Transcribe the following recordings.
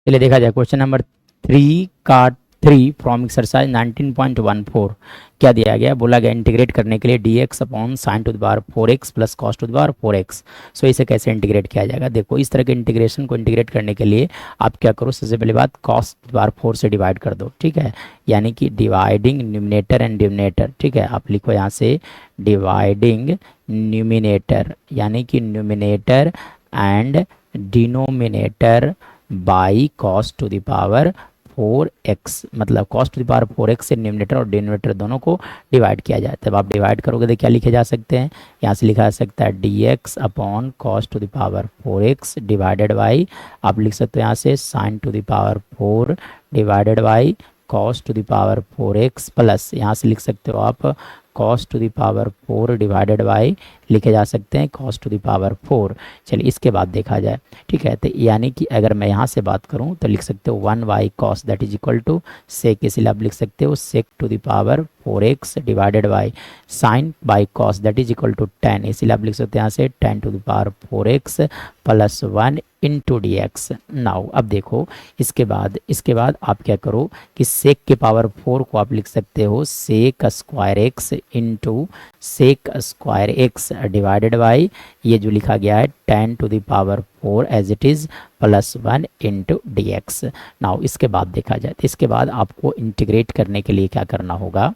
चलिए देखा जाए क्वेश्चन नंबर 3 फ्रॉम एक्सरसाइज 19.14 क्या दिया गया, बोला गया इंटीग्रेट करने के लिए dx upon sine to the power 4x plus cos two the power 4x। सो इसे कैसे इंटीग्रेट किया जाएगा। देखो इस तरह के इंटीग्रेशन को इंटीग्रेट करने के लिए आप क्या करो, सबसे पहली बात कॉस टू द पावर 4 से डिवाइड कर दो, ठीक है, यानी कि डिवाइडिंग न्यूमिनेटर एंड डिनोमिनेटर, ठीक है। आप लिखो यहाँ से डिवाइडिंग न्यूमिनेटर यानी कि numerator and denominator by cos two the power 4x, मतलब cos two the power 4x से न्यूमिनेटर और डिनोमिनेटर दोनों को डिवाइड किया जाए। तब आप डिवाइड करोगे तो क्या लिखे जा सकते हैं, यहाँ से लिखा जा सकता है dx upon cos two the power 4x divided by, आप लिख सकते हो यहाँ से sign to the power 4 divided by cos two the power 4x plus, यहाँ से लिख सकते हो आप cos two the power 4 divided by, लिखे जा सकते हैं कॉस टू द पावर 4। चलिए इसके बाद देखा जाए, ठीक है, तो यानी कि अगर मैं यहाँ से बात करूँ तो लिख सकते हो 1 by cos that is equal to sec, इसलिए आप लिख सकते हो sec to the power 4x divided by sine by cos that is equal to 10, इसीलिए आप लिख सकते हैं यहाँ से 10 to the power 4x plus 1 into D x. Now अब देखो इसके बाद आप क्या करो कि सेक के पावर 4 को आप लिख सकते हो sec square x into sec square x divided by ये जो लिखा गया है 10 to the power 4 as it is plus 1 into D x. Now इसके बाद देखा जाए तो इसके बाद आपको इंटीग्रेट करने के लिए क्या करना होगा,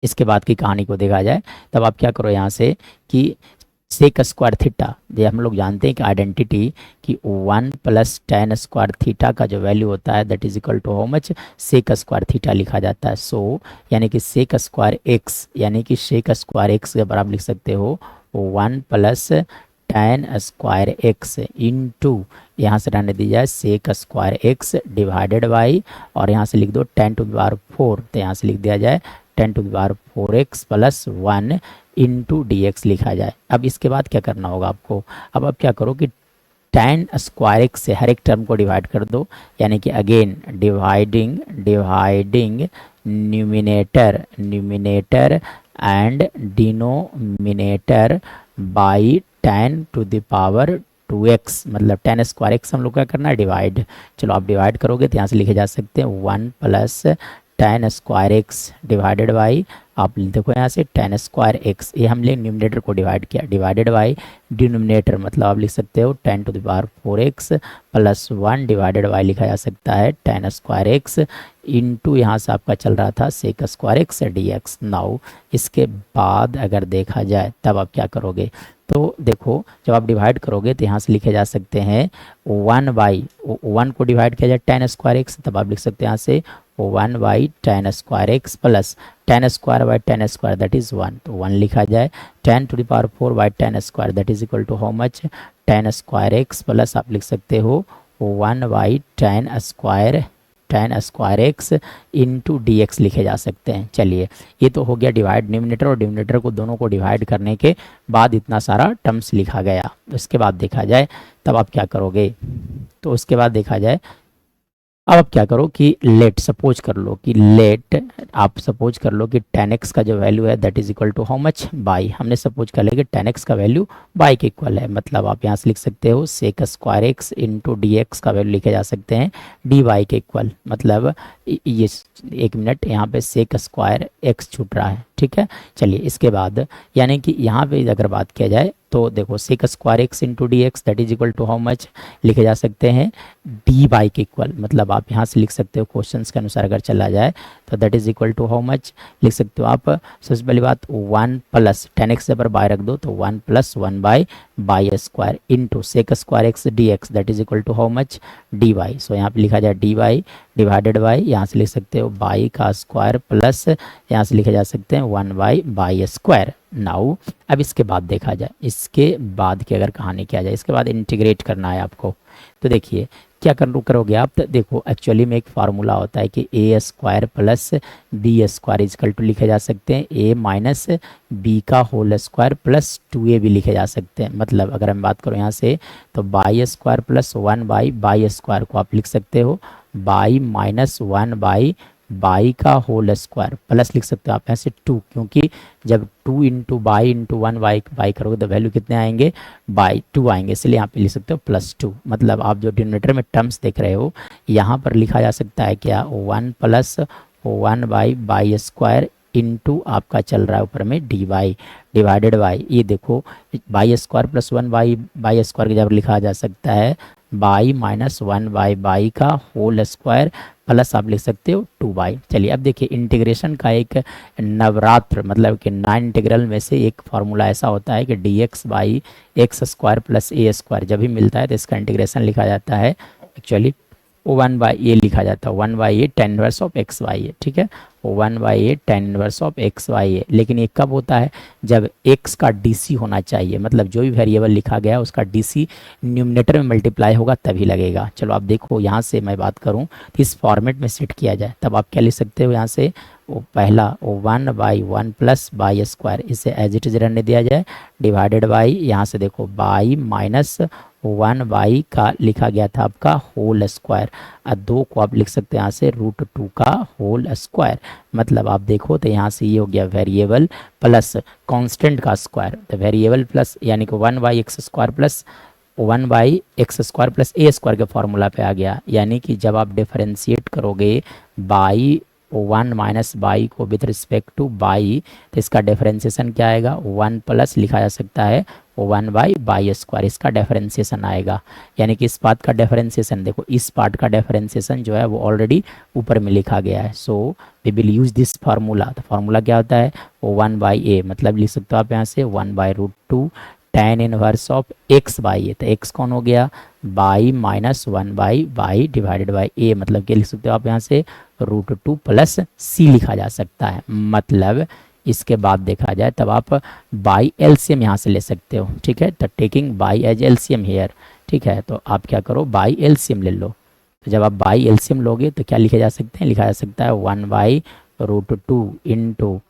इसके बाद की कहानी को देखा जाए तब आप क्या करो यहाँ से कि सेक स्क्वायर थीटा, ये हम लोग जानते हैं कि आइडेंटिटी कि 1 प्लस टेन स्क्वायर थीटा का जो वैल्यू होता है that is equal to how much sec square theta लिखा जाता है। सो यानी कि सेक स्क्वायर एक्स यानी कि सेक स्क्वायर एक्स के बराबर लिख सकते हो 1 plus ten square x into यहाँ से रहने दी जाए sec square x divided by और यहाँ से लिख दो 10 टू द पावर 4, तो यहाँ से लिख दिया जाए 10 to the power 4x plus 1 into D x लिखा जाए। अब इसके बाद क्या करना होगा आपको, अब आप क्या करो कि टेन स्क्वायर एक्स से हर एक टर्म को डिवाइड कर दो, यानी कि again dividing numerator and denominator by 10 to the power 2x, मतलब 10 स्क्वायर एक्स हम लोग क्या करना है डिवाइड। चलो आप डिवाइड करोगे तो यहाँ से लिखे जा सकते हैं 1 plus 10 square x divided by, आप देखो यहाँ से 10 स्क्वायर एक्स, ये हमने न्यूमिनेटर को डिवाइड किया डिवाइडेड बाई डिनोमिनेटर, मतलब आप लिख सकते हो 10 to the power 4x plus 1 divided by लिखा जा सकता है 10 स्क्वायर एक्स इंटू यहाँ से आपका चल रहा था sec square x D x. Now इसके बाद अगर देखा जाए तब आप क्या करोगे, तो देखो जब आप डिवाइड करोगे तो यहाँ से लिखे जा सकते हैं 1 बाई 1 को डिवाइड किया जाए 10 स्क्वायर एक्स, तब आप लिख सकते हैं यहाँ से 1 by 10 square x plus 10 square by 10 square that is 1, तो 1 लिखा जाए 10 to the power 4 by 10 square that is equal to how much 10 square x plus आप लिख सकते हो 1 by 10 square x into D x लिखे जा सकते हैं। चलिए ये तो हो गया डिवाइड, न्यूमिनेटर और डिनोमिनेटर को दोनों को डिवाइड करने के बाद इतना सारा टर्म्स लिखा गया। उसके बाद देखा जाए तब आप क्या करोगे, तो उसके बाद देखा जाए अब आप क्या करो कि लेट सपोज कर लो कि 10x का जो वैल्यू है that is equal to how much by, हमने सपोज कर लिया कि 10x का वैल्यू बाई के इक्वल है, मतलब आप यहाँ से लिख सकते हो sec square x into D x का वैल्यू लिखे जा सकते हैं डी वाई के इक्वल, मतलब ये एक मिनट यहाँ पे सेक स्क्वायर एक्स छूट रहा है, ठीक है। चलिए इसके बाद यानी कि यहाँ पे अगर बात किया जाए तो देखो sec square x into D x that is equal to how much लिखे जा सकते हैं डी वाई के इक्वल, मतलब आप यहाँ से लिख सकते हो क्वेश्चंस के अनुसार अगर चला जाए तो that is equal to how much लिख सकते हो आप। सबसे पहली बात 1 प्लस 10x पर बाय रख दो तो 1 plus 1 by square into sec square x D x that is equal to how much D Y. So यहाँ पे लिखा जाए डी वाई डिवाइडेड बाई, यहाँ से लिख सकते हो बाई का स्क्वायर प्लस यहाँ से लिखे जा सकते हैं 1 बाई स्क्वायर। नाउ अब इसके बाद देखा जाए, इसके बाद की अगर कहानी किया जाए, इसके बाद इंटीग्रेट करना है आपको, तो देखिए क्या करोगे आप, तो देखो एक्चुअली में एक फार्मूला होता है कि A square plus B square is equal to लिखे जा सकते हैं ए माइनस बी का होल स्क्वायर प्लस 2a भी लिखे जा सकते हैं। मतलब अगर हम बात करो यहाँ से तो by square plus 1 by square को आप लिख सकते हो बाई माइनस 1 बाई का होल स्क्वायर प्लस लिख सकते हो आप यहाँ से 2, क्योंकि जब 2 into by into 1 by by करोगे तो वैल्यू कितने आएंगे, बाई 2 आएंगे, इसलिए यहाँ पे लिख सकते हो +2। मतलब आप जो डिनोमिनेटर में टर्म्स देख रहे हो यहाँ पर लिखा जा सकता है क्या, 1 प्लस 1 बाई स्क्वायर इंटू आपका चल रहा है ऊपर में डी वाई डिवाइडेड बाई, ये देखो by square plus 1 by square जब लिखा जा सकता है बाई माइनस 1 बाई का होल स्क्वायर प्लस आप लिख सकते हो 2 बाई। चलिए अब देखिए इंटीग्रेशन का एक नवरात्र मतलब कि 9 इंटीग्रल में से एक फार्मूला ऐसा होता है कि D x by x square plus A square जब भी मिलता है तो इसका इंटीग्रेशन लिखा जाता है एक्चुअली 1 बाई ए लिखा जाता है, 1 by a tan inverse of x y है, ठीक है, 1 by a tan inverse of x y है। लेकिन ये कब होता है, जब एक्स का डीसी होना चाहिए, मतलब जो भी वेरिएबल लिखा गया उसका डीसी न्यूमरेटर में मल्टीप्लाई होगा तभी लगेगा। चलो आप देखो यहाँ से मैं बात करूँ तो इस फॉर्मेट में सेट किया जाए तब आप क्या लिख सकते हो, यहाँ से वो पहला 1 बाई 1 प्लस बाई स्क्वायर, इसे एज इट इज रहने दिया जाए डिवाइडेड बाई, यहाँ से देखो बाई माइनस 1 बाई का लिखा गया था आपका होल स्क्वायर, और 2 को आप लिख सकते हैं यहाँ से √2 का होल स्क्वायर। मतलब आप देखो तो यहाँ से ये हो गया वेरिएबल प्लस कांस्टेंट का स्क्वायर, तो वेरिएबल प्लस यानी कि 1 by x square plus 1 by x square plus A square के फॉर्मूला पे आ गया। यानी कि जब आप डिफरेंशिएट करोगे बाई 1 माइनस बाई को विथ रिस्पेक्ट टू बाई तो इसका डिफरेंशिएशन क्या आएगा, 1 प्लस लिखा जा सकता है 1 बाई स्क्वायर, इसका डिफरेंशिएशन आएगा। यानी कि इस पार्ट का डिफरेंशिएशन देखो, इस पार्ट का डिफरेंशिएशन जो है वो ऑलरेडी ऊपर में लिखा गया है। So we will use this formula, तो फार्मूला क्या होता है 1 बाई ए, मतलब लिख सकते हो आप यहाँ से 1 by √2 tan inverse of X by A, तो एक्स कौन हो गया by minus 1 by divided by A, मतलब क्या लिख सकते हो आप यहाँ से √2 प्लस सी लिखा जा सकता है। मतलब इसके बाद देखा जाए तब आप बाई एलसीएम यहाँ से ले सकते हो, ठीक है, तो taking by as LCM here, ठीक है, तो आप क्या करो बाई एलसीएम ले लो। तो जब आप बाई एलसीएम लोगे तो क्या लिखे जा सकते हैं, लिखा जा सकता है 1 by √2 into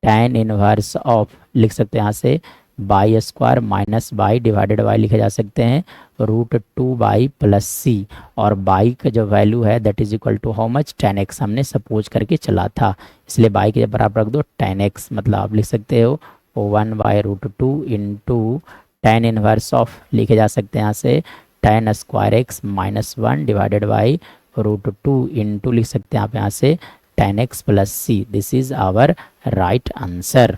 tan inverse of लिख सकते हैं यहाँ से by square minus by divided by लिखे जा सकते हैं √2 बाई प्लस सी, और बाई का जो वैल्यू है that is equal to how much tan x हमने सपोज करके चला था, इसलिए बाई के बराबर रख दो tan x, मतलब आप लिख सकते हो 1 by √2 into tan inverse of लिखे जा सकते हैं यहाँ से tan square x minus 1 divided by √2 into लिख सकते हैं आप यहाँ से tan x plus c. This is our right answer.